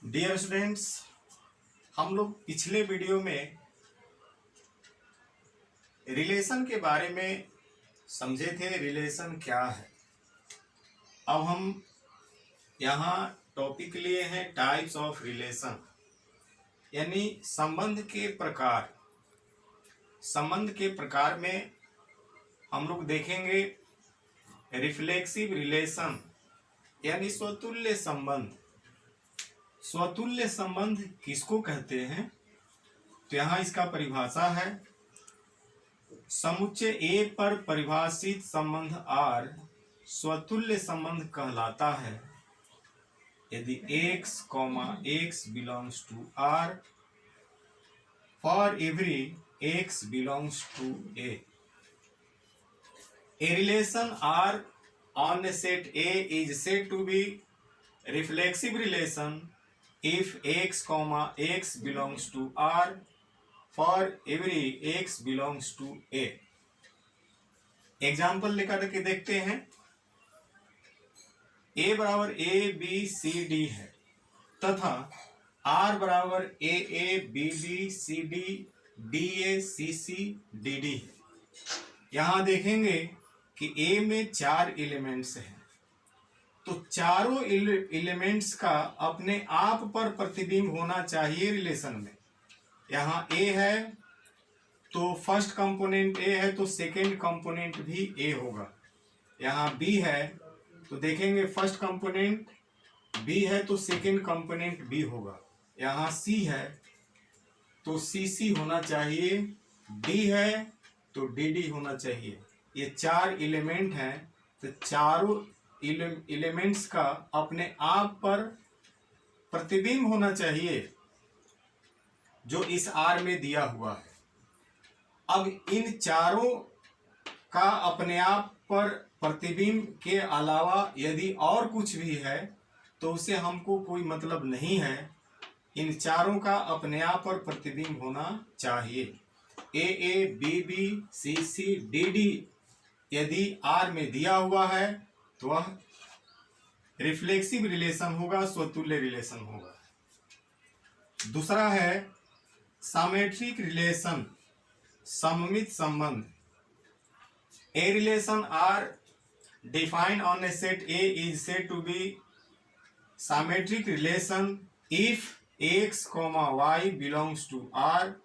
Dear students, हम लोग पिछले वीडियो में रिलेशन के बारे में समझे थे। रिलेशन क्या है। अब हम यहाँ टॉपिक लिए हैं टाइप्स ऑफ रिलेशन, यानी संबंध के प्रकार। संबंध के प्रकार में हम लोग देखेंगे रिफ्लेक्सिव रिलेशन, यानी स्वतुल्य संबंध। स्वतुल्य संबंध किसको कहते हैं? तो यहाँ इसका परिभाषा है, समुच्चय ए पर परिभाषित संबंध आर स्वतुल्य संबंध कहलाता है यदि x, x belongs to R for every x belongs to A. A relation R on a set A is said to be reflexive relation if x, x belongs to R for every x belongs to A. Example लेकर के देखते हैं। A बराबर A B C D है तथा R बराबर A A B B C D D A C C D D है। यहां देखेंगे कि A में 4 एलिमेंट्स हैं, तो चारों एलिमेंट्स का अपने आप पर प्रतिबिंब होना चाहिए रिलेशन में। यहाँ A है तो फर्स्ट कंपोनेंट A है तो सेकेंड कंपोनेंट भी A होगा। यहाँ B है तो देखेंगे फर्स्ट कंपोनेंट B है तो सेकेंड कंपोनेंट B होगा। यहाँ C है तो CC होना चाहिए, D है तो DD होना चाहिए। ये 4 एलिमेंट हैं, तो चारों एलिमेंट्स का अपने आप पर प्रतिबिंब होना चाहिए जो इस R में दिया हुआ है। अब इन चारों का अपने आप पर प्रतिबिंब के अलावा यदि और कुछ भी है तो उसे हमको कोई मतलब नहीं है। इन चारों का अपने आप पर प्रतिबिंब होना चाहिए। A A B B C C D D यदि R में दिया हुआ है तो वह रिफ्लेक्सिव रिलेशन होगा, स्वतुल्य रिलेशन होगा। दूसरा है सिमेट्रिक रिलेशन, सममित संबंध। A relation R defined on a set A is said to be symmetric relation if x, y belongs to R.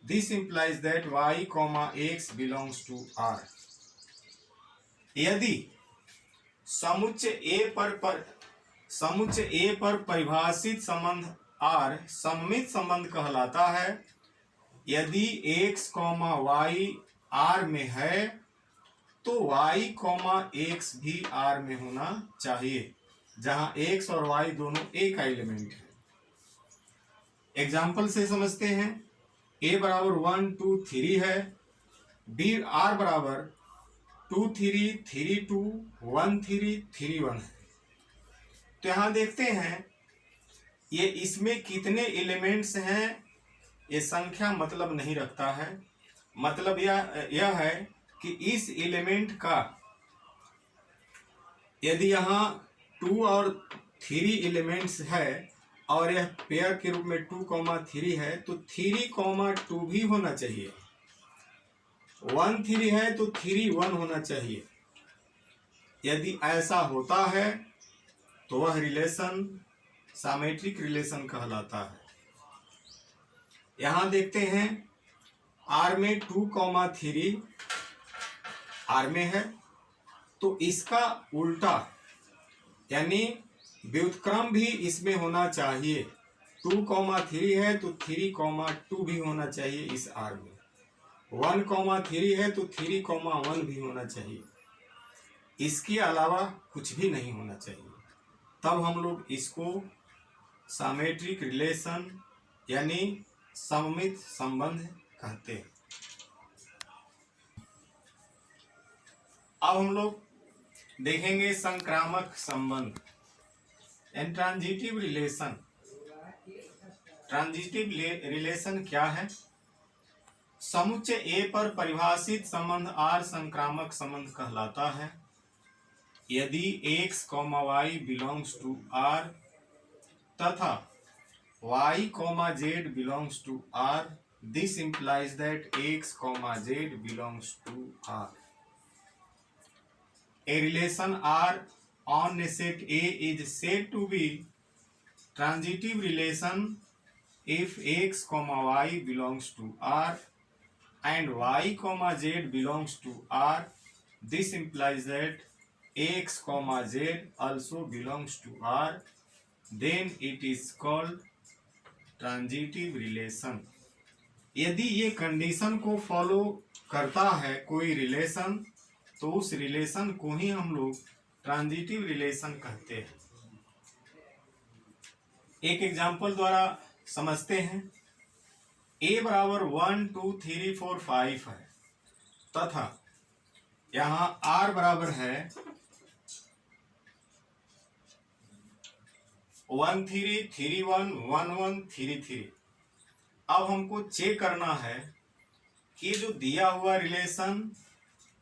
This implies that y, x belongs to R. यदि समुच्चय A पर परिभाषित संबंध R सममित संबंध कहलाता है यदि x, y R में है तो y, x भी R में होना चाहिए, जहां x और y दोनों एक एलिमेंट है। एग्जाम्पल से समझते हैं। a बराबर 1 2 3 है, b R बराबर 2 3 3 2 1 3 3 1 है। तो यहां देखते हैं ये इसमें कितने एलिमेंट्स हैं, ये संख्या मतलब नहीं रखता है। मतलब यह है कि इस एलिमेंट का यदि यहाँ 2 और 3 एलिमेंट्स है और यह पेयर के रूप में 2, 3 है तो 3, 2 भी होना चाहिए। 1 3 है तो 3 1 होना चाहिए। यदि ऐसा होता है तो वह रिलेशन सिमेट्रिक रिलेशन कहलाता है। यहां देखते हैं R में 2, 3 R में है तो इसका उल्टा यानी व्युत्क्रम भी इसमें होना चाहिए। 2, 3 है तो 3, 2 भी होना चाहिए इस R में। 1, 3 है तो 3, 1 भी होना चाहिए। इसके अलावा कुछ भी नहीं होना चाहिए। तब हम लोग इसको सिमेट्रिक रिलेशन यानी सममित संबंध कहते हैं। अब हम लोग देखेंगे संक्रामक संबंध and transitive relation. Transitive relation क्या है? समुच्चय A पर परिभाषित संबंध R संक्रामक संबंध कहलाता है यदि x, y belongs to R तथा y comma z belongs to R. This implies that x comma z belongs to R. A relation R on a set A is said to be transitive relation if x comma y belongs to R and y comma z belongs to R. This implies that x comma z also belongs to R. Then it is called transitive relation. यदि ये condition को follow करता है कोई relation, तो उस relation को ही हम लोग ट्रांजिटिव रिलेशन कहते हैं। एक एग्जांपल द्वारा समझते हैं। a बराबर 1 2 3 4 5 है तथा यहाँ r बराबर है 1 3 3 1 1 1 3 3। अब हमको चेक करना है कि जो दिया हुआ रिलेशन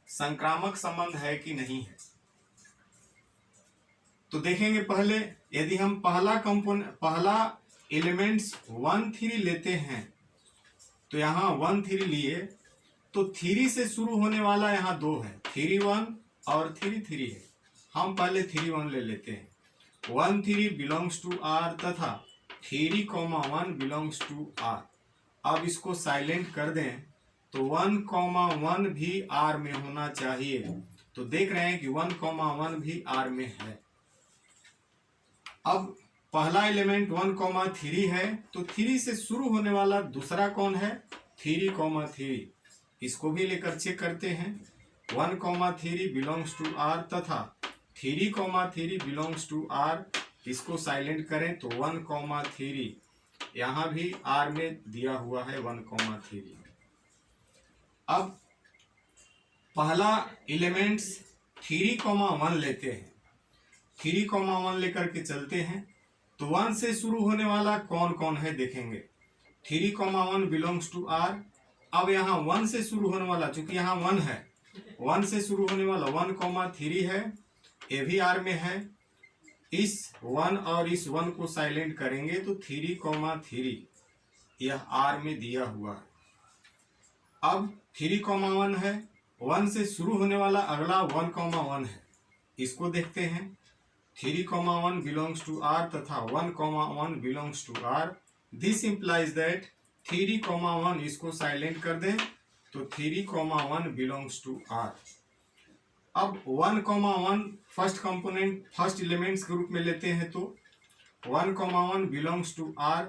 संक्रामक संबंध है कि नहीं है। तो देखेंगे पहले, यदि हम पहला एलिमेंट्स 1 3 लेते हैं तो यहाँ 1 3 लिए तो 3 से शुरू होने वाला यहाँ 2 है, 3 1 और 3 3 है। हम पहले 3 1 ले लेते हैं। 1 3 बिलोंग्स टू R तथा 3 1 बिलोंग्स टू R। अब इसको साइलेंट कर दें तो 1 1 भी R में होना चाहिए। तो देख रहे हैं कि 1 1 भी R में है। अब पहला एलिमेंट 1 3 है तो 3 से शुरू होने वाला दूसरा कौन है, 3 3। इसको भी लेकर चेक करते हैं। 1 3 बिलोंग्स टू R तथा 3 3 बिलोंग्स टू R। इसको साइलेंट करें तो 1 3 यहाँ भी R में दिया हुआ है 1 3। अब पहला एलिमेंट्स 3 1 लेते हैं। 3 1 लेकर के चलते हैं तो 1 से शुरू होने वाला कौन कौन है देखेंगे। 3 1 बिलोंग्स टू R। अब यहाँ 1 से शुरू होने वाला, चूंकि यहाँ 1 है, 1 से शुरू होने वाला 1 3 है, ये भी R में है। इस 1 और इस 1 को साइलेंट करेंगे तो 3 3 यह R में दिया हुआ है। अब 3 1 है, 1 से शुरू होने वाला अगला 1 1 है। इसको देखते हैं। 3 1 बिलोंग्स टू R तथा 1 1 belongs to R। This implies that 3 1 इसको साइलेंट कर दें तो 3 1 बिलोंग्स टू R। अब 1 1 फर्स्ट कंपोनेंट फर्स्ट एलिमेंट्स के रूप में लेते हैं तो 1 1 बिलोंग्स टू R।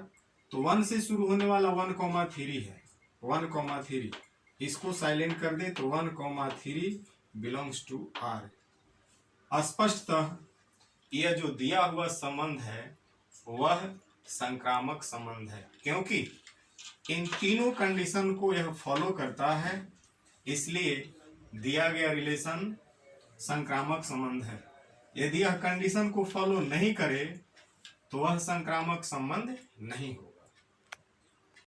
तो 1 से शुरू होने वाला 1 3 है, 1 3। इसको साइलेंट कर दें तो 1 3 बिलोंग्स टू R। स्पष्टतः यह जो दिया हुआ संबंध है वह संक्रामक संबंध है, क्योंकि इन तीनों कंडीशन को यह फॉलो करता है, इसलिए दिया गया रिलेशन संक्रामक संबंध है। यदि यह कंडीशन को फॉलो नहीं करे तो वह संक्रामक संबंध नहीं हो।